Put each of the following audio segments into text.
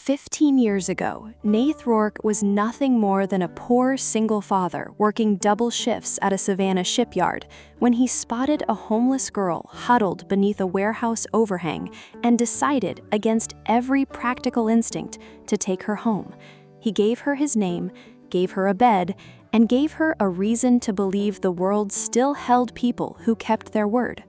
15 years ago, Nath Rourke was nothing more than a poor single father working double shifts at a Savannah shipyard when he spotted a homeless girl huddled beneath a warehouse overhang and decided, against every practical instinct, to take her home. He gave her his name, gave her a bed, and gave her a reason to believe the world still held people who kept their word.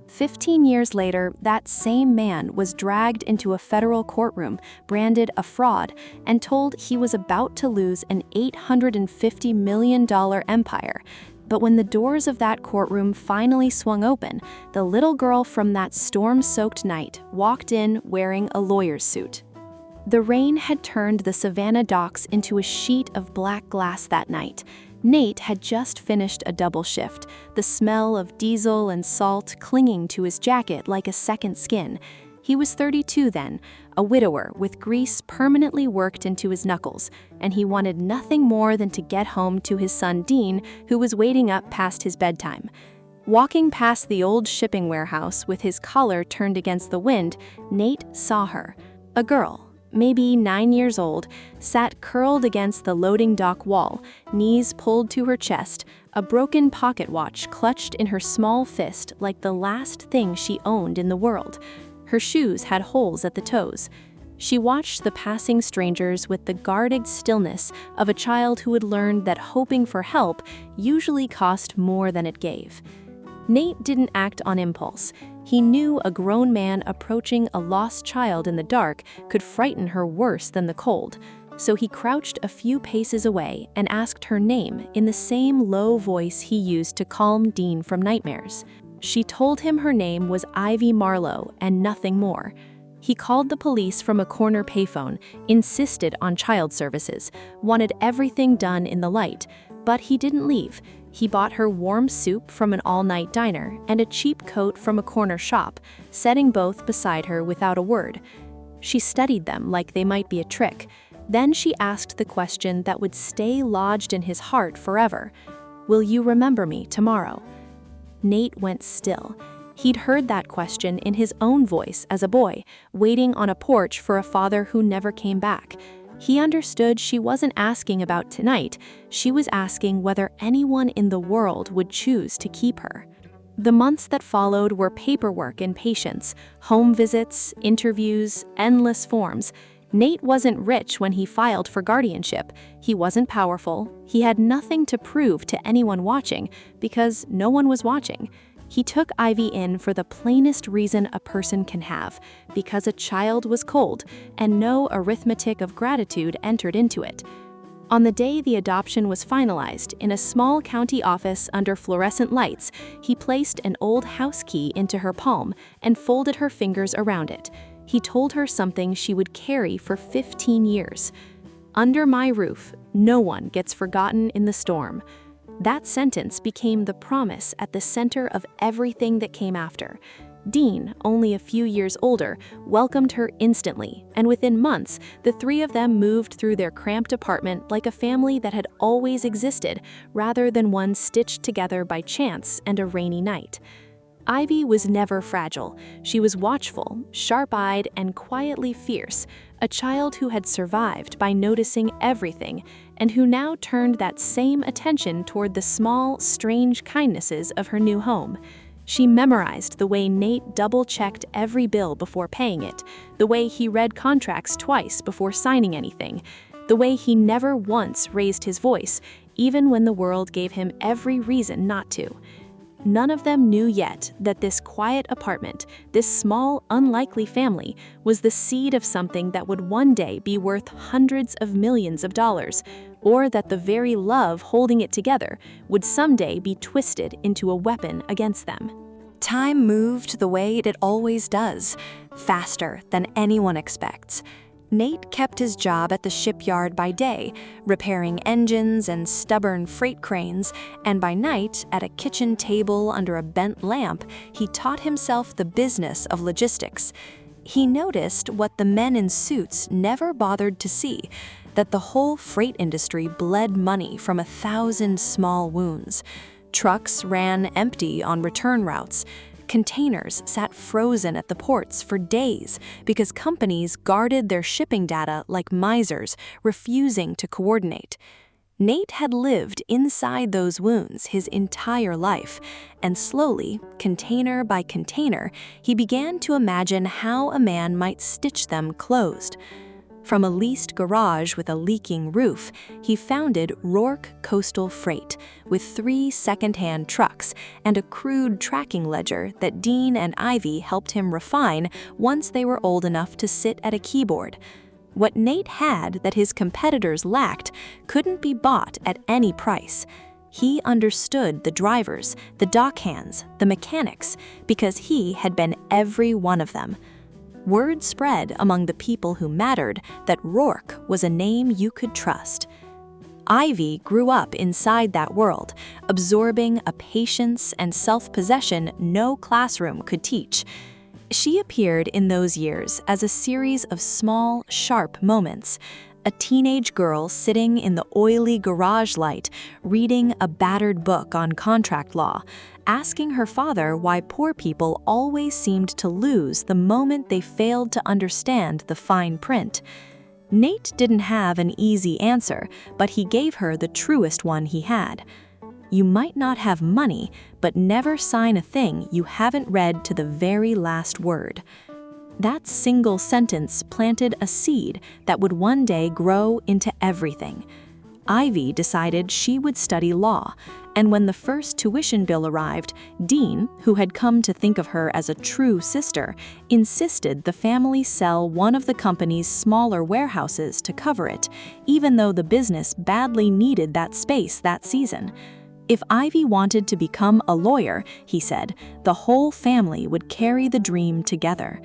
15 years later, that same man was dragged into a federal courtroom, branded a fraud, and told he was about to lose an $850 million empire. But when the doors of that courtroom finally swung open, the little girl from that storm-soaked night walked in wearing a lawyer's suit. The rain had turned the Savannah docks into a sheet of black glass that night. Nate had just finished a double shift, the smell of diesel and salt clinging to his jacket like a second skin. He was 32 then, a widower with grease permanently worked into his knuckles, and he wanted nothing more than to get home to his son Dean, who was waiting up past his bedtime. Walking past the old shipping warehouse with his collar turned against the wind, Nate saw her, a girl, maybe 9 years old, sat curled against the loading dock wall, knees pulled to her chest, a broken pocket watch clutched in her small fist like the last thing she owned in the world. Her shoes had holes at the toes. She watched the passing strangers with the guarded stillness of a child who had learned that hoping for help usually cost more than it gave. Nate didn't act on impulse. He knew a grown man approaching a lost child in the dark could frighten her worse than the cold, so he crouched a few paces away and asked her name in the same low voice he used to calm Dean from nightmares. She told him her name was Ivy Marlowe and nothing more. He called the police from a corner payphone, insisted on child services, wanted everything done in the light, but he didn't leave. He bought her warm soup from an all-night diner and a cheap coat from a corner shop, setting both beside her without a word. She studied them like they might be a trick. Then she asked the question that would stay lodged in his heart forever. "Will you remember me tomorrow?" Nate went still. He'd heard that question in his own voice as a boy, waiting on a porch for a father who never came back. He understood she wasn't asking about tonight, she was asking whether anyone in the world would choose to keep her. The months that followed were paperwork and patience, home visits, interviews, endless forms. Nate wasn't rich when he filed for guardianship. He wasn't powerful. He had nothing to prove to anyone watching, because no one was watching. He took Ivy in for the plainest reason a person can have, because a child was cold, and no arithmetic of gratitude entered into it. On the day the adoption was finalized, in a small county office under fluorescent lights, he placed an old house key into her palm and folded her fingers around it. He told her something she would carry for 15 years. "Under my roof, no one gets forgotten in the storm." That sentence became the promise at the center of everything that came after. Dean, only a few years older, welcomed her instantly, and within months, the three of them moved through their cramped apartment like a family that had always existed, rather than one stitched together by chance and a rainy night. Ivy was never fragile. She was watchful, sharp-eyed, and quietly fierce, a child who had survived by noticing everything, and who now turned that same attention toward the small, strange kindnesses of her new home. She memorized the way Nate double-checked every bill before paying it, the way he read contracts twice before signing anything, the way he never once raised his voice, even when the world gave him every reason not to. None of them knew yet that this quiet apartment, this small, unlikely family, was the seed of something that would one day be worth hundreds of millions of dollars, or that the very love holding it together would someday be twisted into a weapon against them. Time moved the way it always does, faster than anyone expects. Nate kept his job at the shipyard by day, repairing engines and stubborn freight cranes, and by night, at a kitchen table under a bent lamp, he taught himself the business of logistics. He noticed what the men in suits never bothered to see, that the whole freight industry bled money from 1,000 small wounds. Trucks ran empty on return routes. Containers sat frozen at the ports for days because companies guarded their shipping data like misers, refusing to coordinate. Nate had lived inside those wounds his entire life, and slowly, container by container, he began to imagine how a man might stitch them closed. From a leased garage with a leaking roof, he founded Rourke Coastal Freight, with 3 second-hand trucks and a crude tracking ledger that Dean and Ivy helped him refine once they were old enough to sit at a keyboard. What Nate had that his competitors lacked couldn't be bought at any price. He understood the drivers, the dockhands, the mechanics, because he had been every one of them. Word spread among the people who mattered that Rourke was a name you could trust. Ivy grew up inside that world, absorbing a patience and self-possession no classroom could teach. She appeared in those years as a series of small, sharp moments. A teenage girl sitting in the oily garage light, reading a battered book on contract law, asking her father why poor people always seemed to lose the moment they failed to understand the fine print. Nate didn't have an easy answer, but he gave her the truest one he had. You might not have money, but never sign a thing you haven't read to the very last word. That single sentence planted a seed that would one day grow into everything. Ivy decided she would study law, and when the first tuition bill arrived, Dean, who had come to think of her as a true sister, insisted the family sell one of the company's smaller warehouses to cover it, even though the business badly needed that space that season. If Ivy wanted to become a lawyer, he said, the whole family would carry the dream together.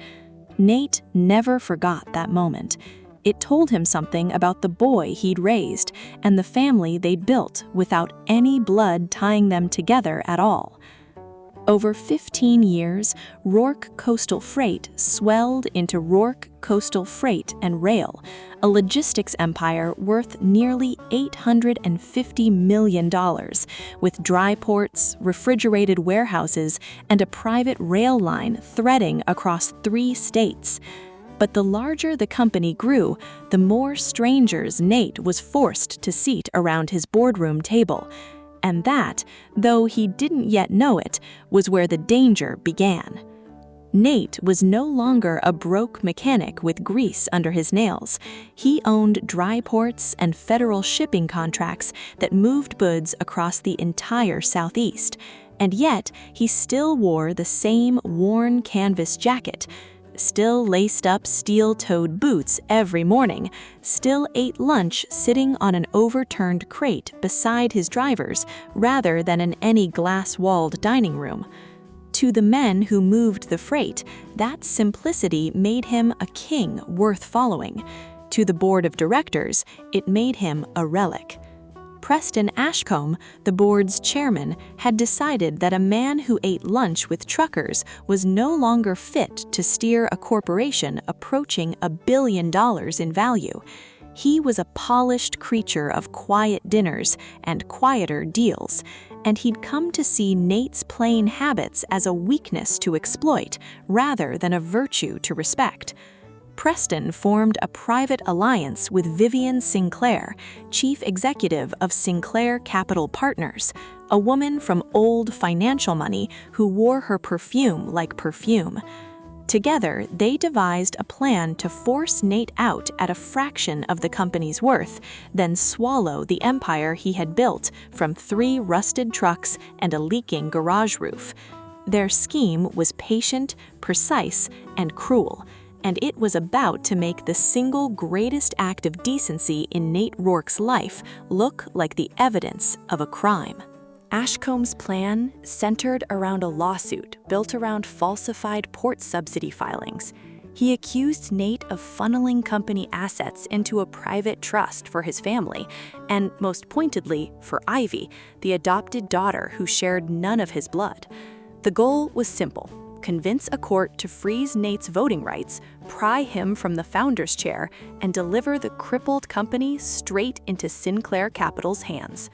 Nate never forgot that moment. It told him something about the boy he'd raised and the family they'd built without any blood tying them together at all. Over 15 years, Rourke Coastal Freight swelled into Rourke Coastal Freight and Rail, a logistics empire worth nearly $850 million, with dry ports, refrigerated warehouses, and a private rail line threading across 3 states. But the larger the company grew, the more strangers Nate was forced to seat around his boardroom table. And that, though he didn't yet know it, was where the danger began. Nate was no longer a broke mechanic with grease under his nails. He owned dry ports and federal shipping contracts that moved goods across the entire Southeast. And yet, he still wore the same worn canvas jacket, still laced up steel-toed boots every morning, still ate lunch sitting on an overturned crate beside his drivers rather than in any glass-walled dining room. To the men who moved the freight, that simplicity made him a king worth following. To the board of directors, it made him a relic. Preston Ashcombe, the board's chairman, had decided that a man who ate lunch with truckers was no longer fit to steer a corporation approaching $1 billion in value. He was a polished creature of quiet dinners and quieter deals, and he'd come to see Nate's plain habits as a weakness to exploit rather than a virtue to respect. Preston formed a private alliance with Vivian Sinclair, chief executive of Sinclair Capital Partners, a woman from old financial money who wore her perfume like perfume. Together, they devised a plan to force Nate out at a fraction of the company's worth, then swallow the empire he had built from 3 rusted trucks and a leaking garage roof. Their scheme was patient, precise, and cruel, and it was about to make the single greatest act of decency in Nate Rourke's life look like the evidence of a crime. Ashcombe's plan centered around a lawsuit built around falsified port subsidy filings. He accused Nate of funneling company assets into a private trust for his family, and most pointedly, for Ivy, the adopted daughter who shared none of his blood. The goal was simple: convince a court to freeze Nate's voting rights, pry him from the founder's chair, and deliver the crippled company straight into Sinclair Capital's hands.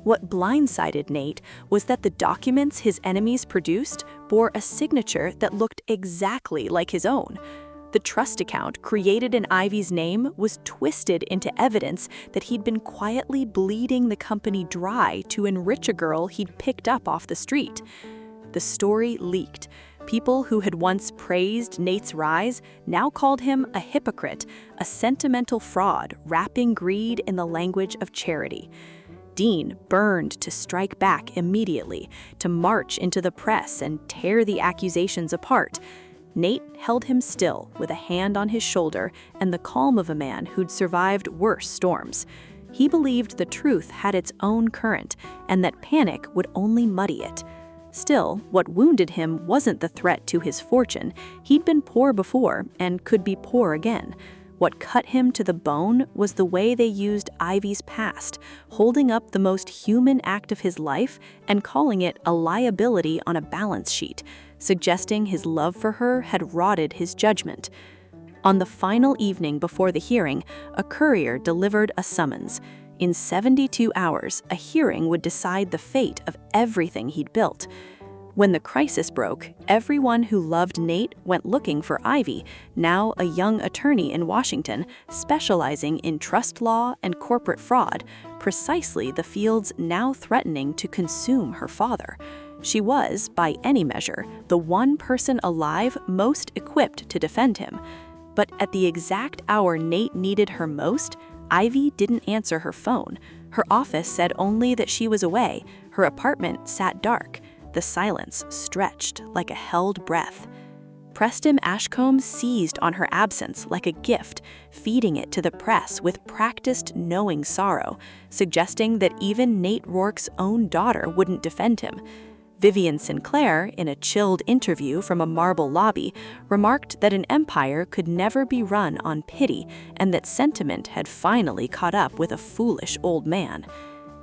What blindsided Nate was that the documents his enemies produced bore a signature that looked exactly like his own. The trust account created in Ivy's name was twisted into evidence that he'd been quietly bleeding the company dry to enrich a girl he'd picked up off the street. The story leaked. People who had once praised Nate's rise now called him a hypocrite, a sentimental fraud wrapping greed in the language of charity. Dean burned to strike back immediately, to march into the press and tear the accusations apart. Nate held him still with a hand on his shoulder and the calm of a man who'd survived worse storms. He believed the truth had its own current and that panic would only muddy it. Still, what wounded him wasn't the threat to his fortune. He'd been poor before and could be poor again. What cut him to the bone was the way they used Ivy's past, holding up the most human act of his life and calling it a liability on a balance sheet, suggesting his love for her had rotted his judgment. On the final evening before the hearing, a courier delivered a summons. In 72 hours, a hearing would decide the fate of everything he'd built. When the crisis broke, everyone who loved Nate went looking for Ivy, now a young attorney in Washington, specializing in trust law and corporate fraud, precisely the fields now threatening to consume her father. She was, by any measure, the one person alive most equipped to defend him. But at the exact hour Nate needed her most, Ivy didn't answer her phone. Her office said only that she was away. Her apartment sat dark. The silence stretched like a held breath. Preston Ashcombe seized on her absence like a gift, feeding it to the press with practiced knowing sorrow, suggesting that even Nath Rourke's own daughter wouldn't defend him. Vivian Sinclair, in a chilled interview from a marble lobby, remarked that an empire could never be run on pity and that sentiment had finally caught up with a foolish old man.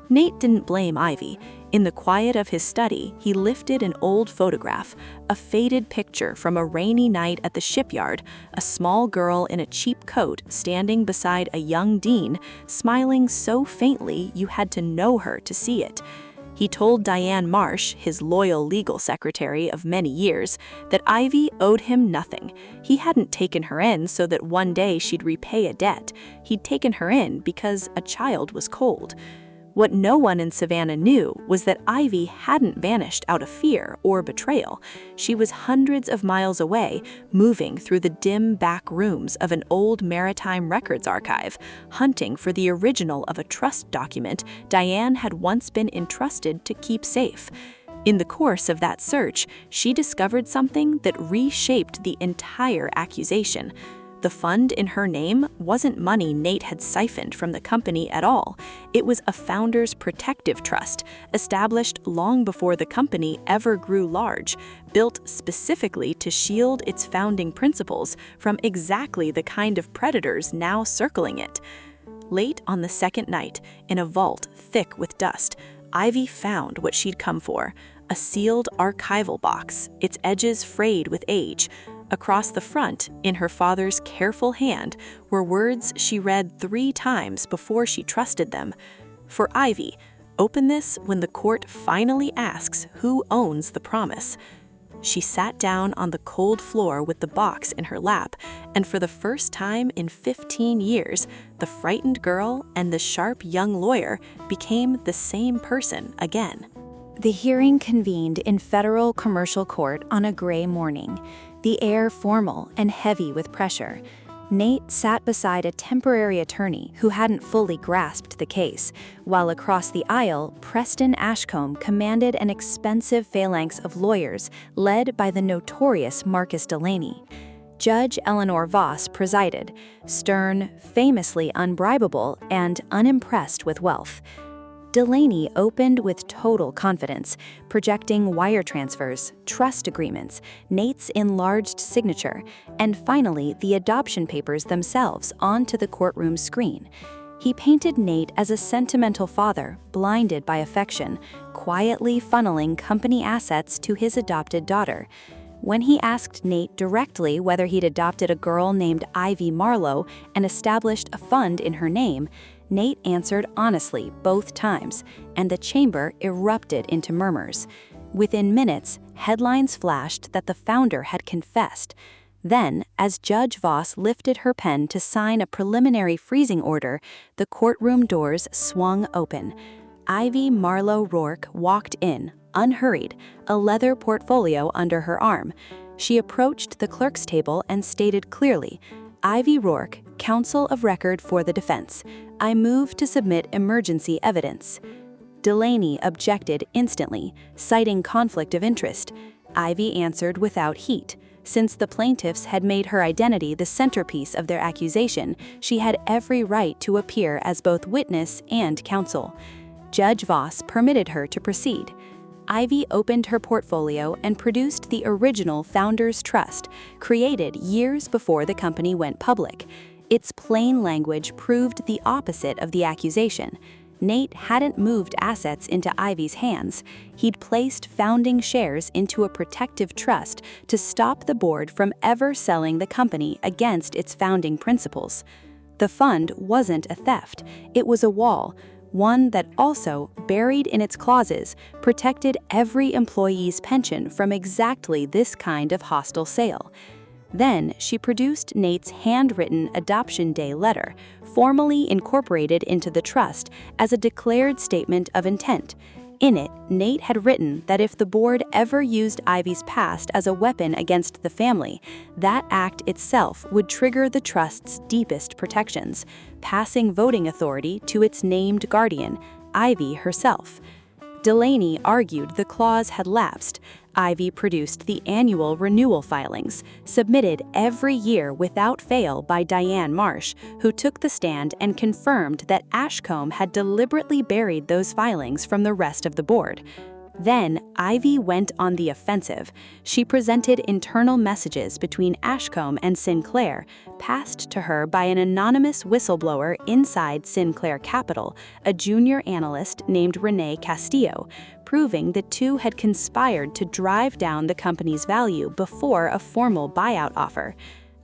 Nate didn't blame Ivy. In the quiet of his study, he lifted an old photograph, a faded picture from a rainy night at the shipyard, a small girl in a cheap coat standing beside a young Dean, smiling so faintly you had to know her to see it. He told Diane Marsh, his loyal legal secretary of many years, that Ivy owed him nothing. He hadn't taken her in so that one day she'd repay a debt. He'd taken her in because a child was cold. What no one in Savannah knew was that Ivy hadn't vanished out of fear or betrayal. She was hundreds of miles away, moving through the dim back rooms of an old maritime records archive, hunting for the original of a trust document Diane had once been entrusted to keep safe. In the course of that search, she discovered something that reshaped the entire accusation. The fund in her name wasn't money Nate had siphoned from the company at all. It was a founder's protective trust, established long before the company ever grew large, built specifically to shield its founding principles from exactly the kind of predators now circling it. Late on the second night, in a vault thick with dust, Ivy found what she'd come for, a sealed archival box, its edges frayed with age. Across the front, in her father's careful hand, were words she read 3 times before she trusted them. For Ivy, open this when the court finally asks who owns the promise. She sat down on the cold floor with the box in her lap, and for the first time in 15 years, the frightened girl and the sharp young lawyer became the same person again. The hearing convened in federal commercial court on a gray morning, the air formal and heavy with pressure. Nate sat beside a temporary attorney who hadn't fully grasped the case, while across the aisle, Preston Ashcombe commanded an expensive phalanx of lawyers led by the notorious Marcus Delaney. Judge Eleanor Voss presided, stern, famously unbribable, and unimpressed with wealth. Delaney opened with total confidence, projecting wire transfers, trust agreements, Nate's enlarged signature, and finally the adoption papers themselves onto the courtroom screen. He painted Nate as a sentimental father, blinded by affection, quietly funneling company assets to his adopted daughter. When he asked Nate directly whether he'd adopted a girl named Ivy Marlowe and established a fund in her name, Nate answered honestly both times, and the chamber erupted into murmurs. Within minutes, headlines flashed that the founder had confessed. Then, as Judge Voss lifted her pen to sign a preliminary freezing order, the courtroom doors swung open. Ivy Marlowe Rourke walked in, unhurried, a leather portfolio under her arm. She approached the clerk's table and stated clearly, "Ivy Rourke, counsel of record for the defense. I move to submit emergency evidence." Delaney objected instantly, citing conflict of interest. Ivy answered without heat. Since the plaintiffs had made her identity the centerpiece of their accusation, she had every right to appear as both witness and counsel. Judge Voss permitted her to proceed. Ivy opened her portfolio and produced the original Founders Trust, created years before the company went public. Its plain language proved the opposite of the accusation. Nate hadn't moved assets into Ivy's hands. He'd placed founding shares into a protective trust to stop the board from ever selling the company against its founding principles. The fund wasn't a theft, it was a wall, one that also, buried in its clauses, protected every employee's pension from exactly this kind of hostile sale. Then she produced Nate's handwritten Adoption Day letter, formally incorporated into the trust as a declared statement of intent. In it, Nate had written that if the board ever used Ivy's past as a weapon against the family, that act itself would trigger the trust's deepest protections, passing voting authority to its named guardian, Ivy herself. Delaney argued the clause had lapsed. Ivy produced the annual renewal filings, submitted every year without fail by Diane Marsh, who took the stand and confirmed that Ashcombe had deliberately buried those filings from the rest of the board. Then, Ivy went on the offensive. She presented internal messages between Ashcombe and Sinclair, passed to her by an anonymous whistleblower inside Sinclair Capital, a junior analyst named Renee Castillo, proving the two had conspired to drive down the company's value before a formal buyout offer.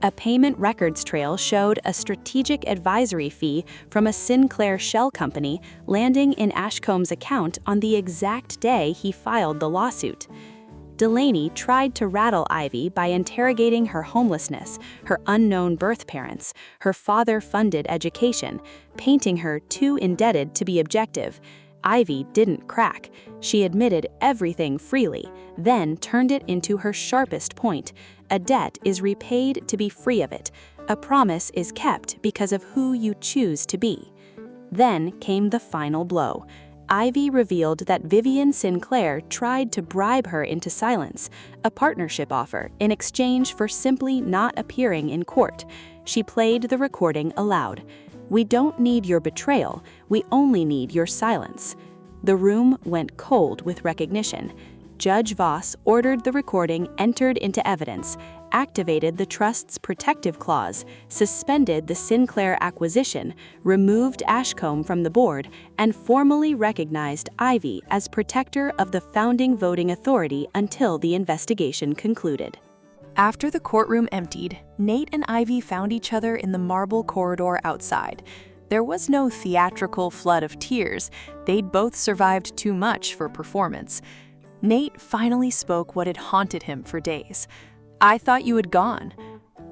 A payment records trail showed a strategic advisory fee from a Sinclair shell company landing in Ashcombe's account on the exact day he filed the lawsuit. Delaney tried to rattle Ivy by interrogating her homelessness, her unknown birth parents, her father-funded education, painting her too indebted to be objective. Ivy didn't crack. She admitted everything freely, then turned it into her sharpest point. A debt is repaid to be free of it. A promise is kept because of who you choose to be. Then came the final blow. Ivy revealed that Vivian Sinclair tried to bribe her into silence, a partnership offer in exchange for simply not appearing in court. She played the recording aloud. "We don't need your betrayal, we only need your silence." The room went cold with recognition. Judge Voss ordered the recording entered into evidence, activated the trust's protective clause, suspended the Sinclair acquisition, removed Ashcombe from the board, and formally recognized Ivy as protector of the founding voting authority until the investigation concluded. After the courtroom emptied, Nate and Ivy found each other in the marble corridor outside. There was no theatrical flood of tears. They'd both survived too much for performance. Nate finally spoke what had haunted him for days. "I thought you had gone."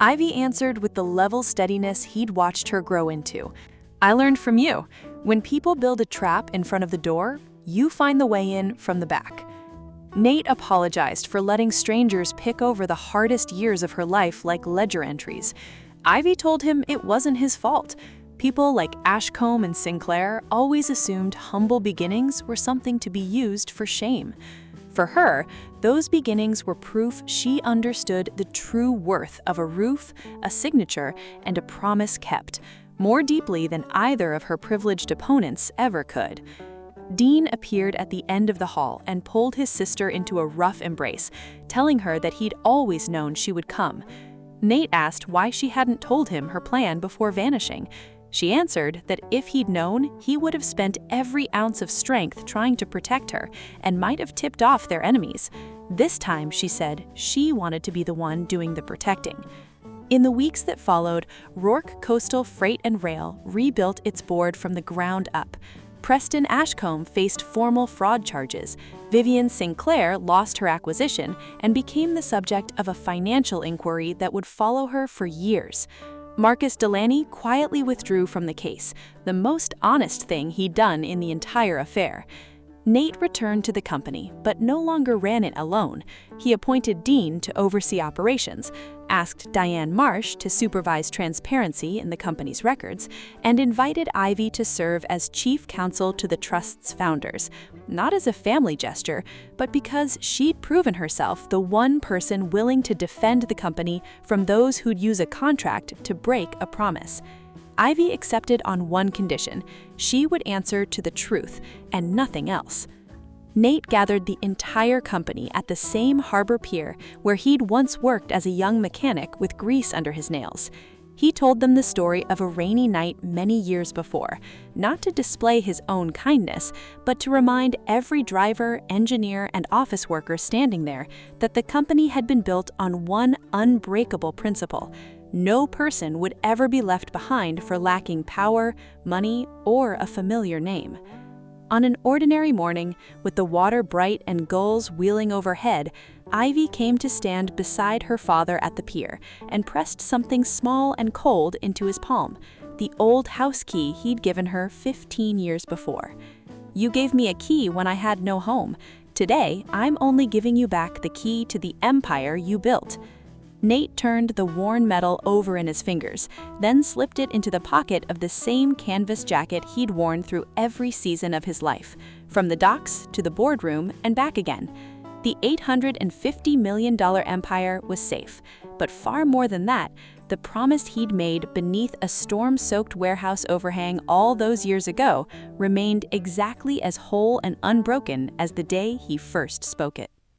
Ivy answered with the level steadiness he'd watched her grow into. "I learned from you. When people build a trap in front of the door, you find the way in from the back." Nate apologized for letting strangers pick over the hardest years of her life like ledger entries. Ivy told him it wasn't his fault. People like Ashcombe and Sinclair always assumed humble beginnings were something to be used for shame. For her, those beginnings were proof she understood the true worth of a roof, a signature, and a promise kept, more deeply than either of her privileged opponents ever could. Dean appeared at the end of the hall and pulled his sister into a rough embrace, telling her that he'd always known she would come. Nate asked why she hadn't told him her plan before vanishing. She answered that if he'd known, he would have spent every ounce of strength trying to protect her and might have tipped off their enemies. This time, she said, she wanted to be the one doing the protecting. In the weeks that followed, Rourke Coastal Freight and Rail rebuilt its board from the ground up. Preston Ashcombe faced formal fraud charges. Vivian Sinclair lost her acquisition and became the subject of a financial inquiry that would follow her for years. Marcus Delaney quietly withdrew from the case, the most honest thing he'd done in the entire affair. Nate returned to the company, but no longer ran it alone. He appointed Dean to oversee operations, asked Diane Marsh to supervise transparency in the company's records, and invited Ivy to serve as chief counsel to the trust's founders, not as a family gesture, but because she'd proven herself the one person willing to defend the company from those who'd use a contract to break a promise. Ivy accepted on one condition: she would answer to the truth and nothing else. Nate gathered the entire company at the same harbor pier where he'd once worked as a young mechanic with grease under his nails. He told them the story of a rainy night many years before, not to display his own kindness, but to remind every driver, engineer, and office worker standing there that the company had been built on one unbreakable principle: no person would ever be left behind for lacking power, money, or a familiar name. On an ordinary morning, with the water bright and gulls wheeling overhead, Ivy came to stand beside her father at the pier and pressed something small and cold into his palm, the old house key he'd given her 15 years before. "You gave me a key when I had no home. Today, I'm only giving you back the key to the empire you built." Nate turned the worn metal over in his fingers, then slipped it into the pocket of the same canvas jacket he'd worn through every season of his life, from the docks to the boardroom and back again. The $850 million empire was safe, but far more than that, the promise he'd made beneath a storm-soaked warehouse overhang all those years ago remained exactly as whole and unbroken as the day he first spoke it.